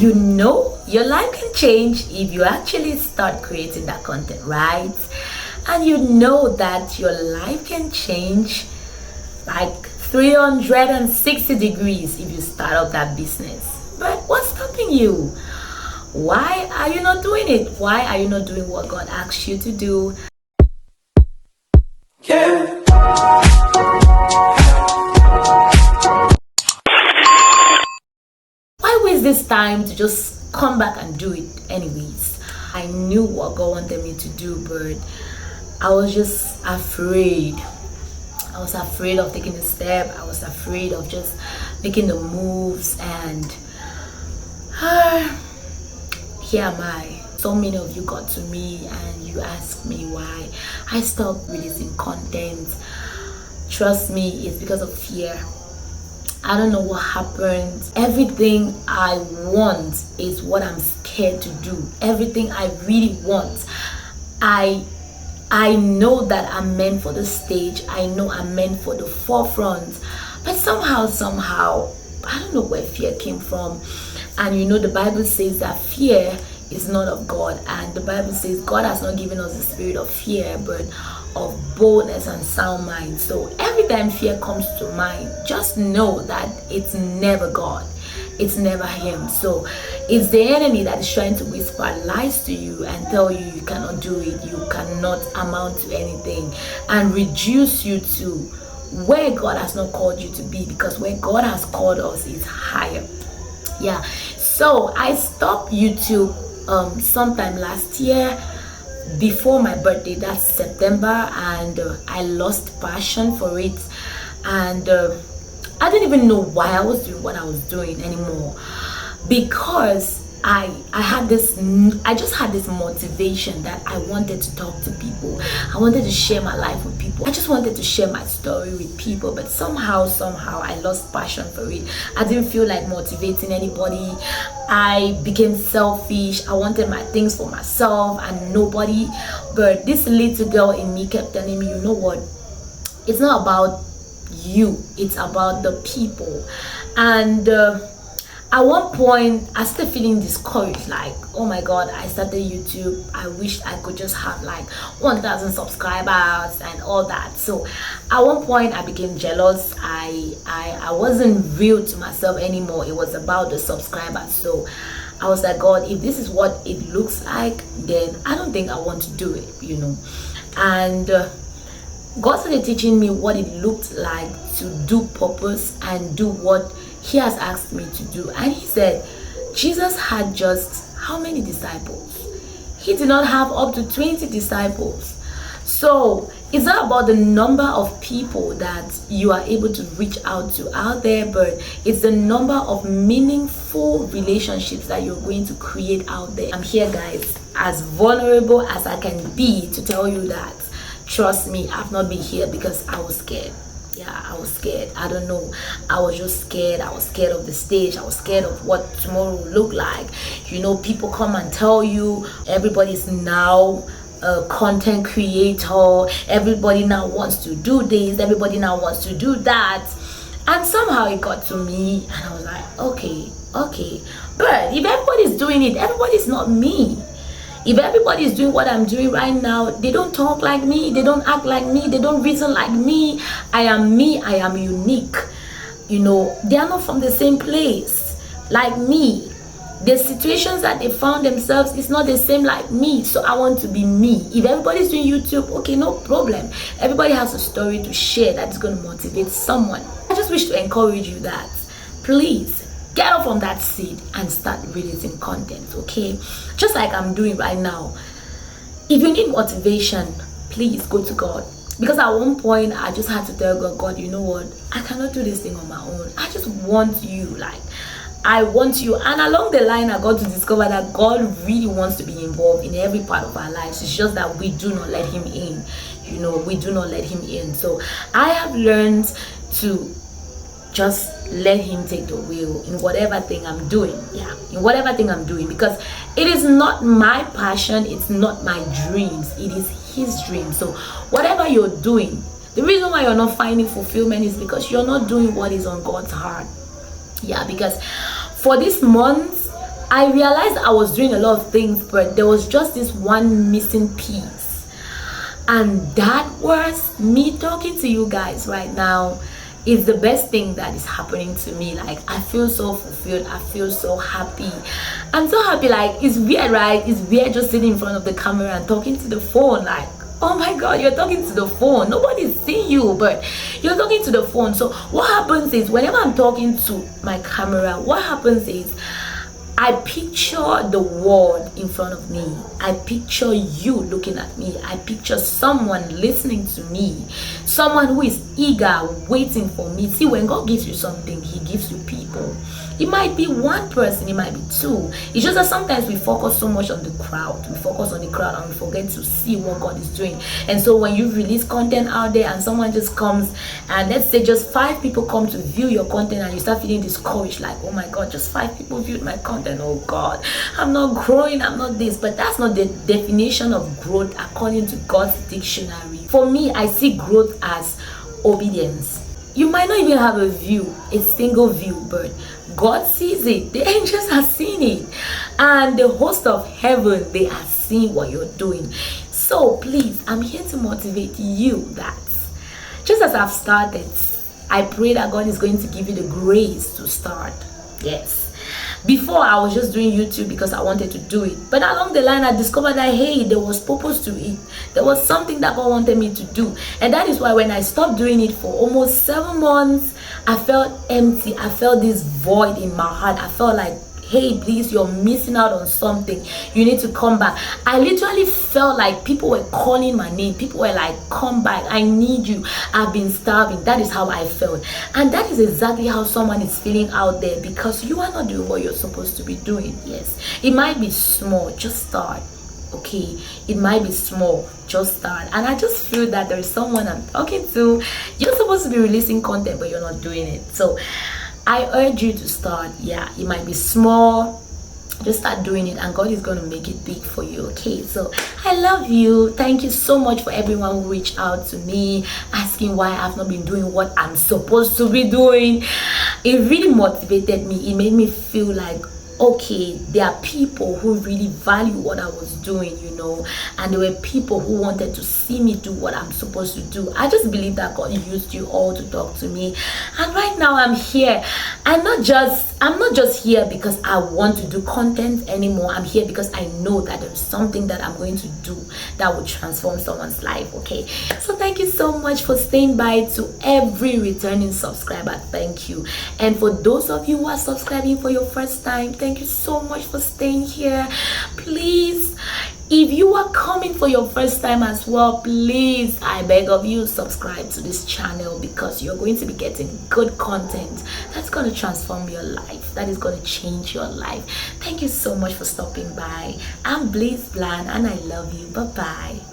you know your life can change if you actually start creating that content, right? And you know that your life can change like 360 degrees if you start up that business. But what's stopping you? Why are you not doing it? Why are you not doing what God asked you to do? Yeah. Why waste this time to just come back and do it anyways? I knew what God wanted me to do, but I was just afraid. I was afraid of taking a step. I was afraid of just making the moves, and here am I. So many of you got to me and you asked me why I stopped releasing content. Trust me, it's because of fear. I don't know what happened. Everything I want is what I'm scared to do. Everything I really want, I know that I'm meant for the stage. I know I'm meant for the forefront. But somehow, I don't know where fear came from. And you know, the Bible says that fear is not of God. And the Bible says God has not given us the spirit of fear, but of boldness and sound mind. So every time fear comes to mind, just know that it's never God. It's never Him. So it's the enemy that is trying to whisper lies to you and tell you you cannot do it, you cannot amount to anything, and reduce you to where God has not called you to be, because where God has called us is higher. Yeah. So I stopped YouTube sometime last year before my birthday, that's September, and I lost passion for it, and I didn't even know why I was doing what I was doing anymore, because I just had this motivation that I wanted to talk to people. I wanted to share my life with people. I just wanted to share my story with people, but somehow I lost passion for it. I didn't feel like motivating anybody. I became selfish. I wanted my things for myself and nobody. But this little girl in me kept telling me, you know what? It's not about you. It's about the people. And at one point, I started feeling discouraged, like, oh my God, I started YouTube. I wish I could just have like 1,000 subscribers and all that. So at one point, I became jealous. I wasn't real to myself anymore. It was about the subscribers. So I was like, God, if this is what it looks like, then I don't think I want to do it, you know. And God started teaching me what it looked like to do purpose and do what He has asked me to do. And He said Jesus had just how many disciples? He did not have up to 20 disciples. So it's not about the number of people that you are able to reach out to out there, but it's the number of meaningful relationships that you're going to create out there. I'm here, guys, as vulnerable as I can be, to tell you that, trust me, I've not been here because I was scared. Yeah, I was scared. I don't know. I was just scared. I was scared of the stage. I was scared of what tomorrow will look like. You know, people come and tell you everybody's now a content creator. Everybody now wants to do this. Everybody now wants to do that. And somehow it got to me and I was like, okay. But if everybody's doing it, everybody's not me. If everybody is doing what I'm doing right now, they don't talk like me, they don't act like me, they don't reason like me. I am me, I am unique. You know, they are not from the same place like me. The situations that they found themselves is not the same like me. So I want to be me. If everybody's doing YouTube, okay, no problem. Everybody has a story to share that's going to motivate someone. I just wish to encourage you that, please, get up from that seat and start releasing content, okay? Just like I'm doing right now. If you need motivation, please go to God. Because at one point, I just had to tell God, you know what? I cannot do this thing on my own. I just want you, like, I want you. And along the line, I got to discover that God really wants to be involved in every part of our lives. It's just that we do not let Him in. You know, we do not let Him in. So I have learned to just let Him take the wheel in whatever thing I'm doing. Yeah, in whatever thing I'm doing, because it is not my passion, it's not my dreams, it is His dream. So whatever you're doing, the reason why you're not finding fulfillment is because you're not doing what is on God's heart. Yeah, because for this month I realized I was doing a lot of things, but there was just this one missing piece, and that was me talking to you guys right now. Is the best thing that is happening to me. Like, I feel so fulfilled, I feel so happy. I'm so happy. Like, it's weird, right? It's weird just sitting in front of the camera and talking to the phone. Like, oh my god, you're talking to the phone, nobody's seeing you, but you're talking to the phone. So what happens is, whenever I'm talking to my camera, what happens is I picture the world in front of me. I picture you looking at me. I picture someone listening to me. Someone who is eager, waiting for me. See, when God gives you something, He gives you people. It might be one person, it might be two. It's just that sometimes we focus so much on the crowd. We focus on the crowd and we forget to see what God is doing. And so when you release content out there and someone just comes, and let's say just 5 people come to view your content, and you start feeling discouraged, like, oh my god, just 5 people viewed my content. Oh god, I'm not growing, I'm not this. But that's not the definition of growth according to God's dictionary. For me, I see growth as obedience. You might not even have a view, a single view, but God sees it. The angels are seeing it, and the host of heaven, they are seeing what you're doing. So please, I'm here to motivate you that just as I've started, I pray that God is going to give you the grace to start. Yes. Before, I was just doing YouTube because I wanted to do it, but along the line I discovered that, hey, there was purpose to it. There was something that God wanted me to do, and that is why when I stopped doing it for almost 7 months, I felt empty. I felt this void in my heart. I felt like, hey, please, you're missing out on something. You need to come back. I literally felt like people were calling my name. People were like, come back, I need you, I've been starving. That is how I felt, and that is exactly how someone is feeling out there, because you are not doing what you're supposed to be doing. Yes, it might be small, just start. Okay, it might be small, just start. And I just feel that there is someone I'm talking to. You're supposed to be releasing content, but you're not doing it. So I urge you to start. Yeah, it might be small, just start doing it, and God is going to make it big for you. Okay, so I love you. Thank you so much for everyone who reached out to me asking why I've not been doing what I'm supposed to be doing. It really motivated me. It made me feel like, okay, there are people who really value what I was doing, you know, and there were people who wanted to see me do what I'm supposed to do. I just believe that God used you all to talk to me, and right now I'm here. I'm not just here because I want to do content anymore. I'm here because I know that there's something that I'm going to do that will transform someone's life. Okay, so thank you so much for staying by. To every returning subscriber, thank you. And for those of you who are subscribing for your first time, thank you so much for staying here. Please, if you are coming for your first time as well, please, I beg of you, subscribe to this channel, because you're going to be getting good content that's going to transform your life, that is going to change your life. Thank you so much for stopping by. I'm Blaze Bland, and I love you. Bye bye.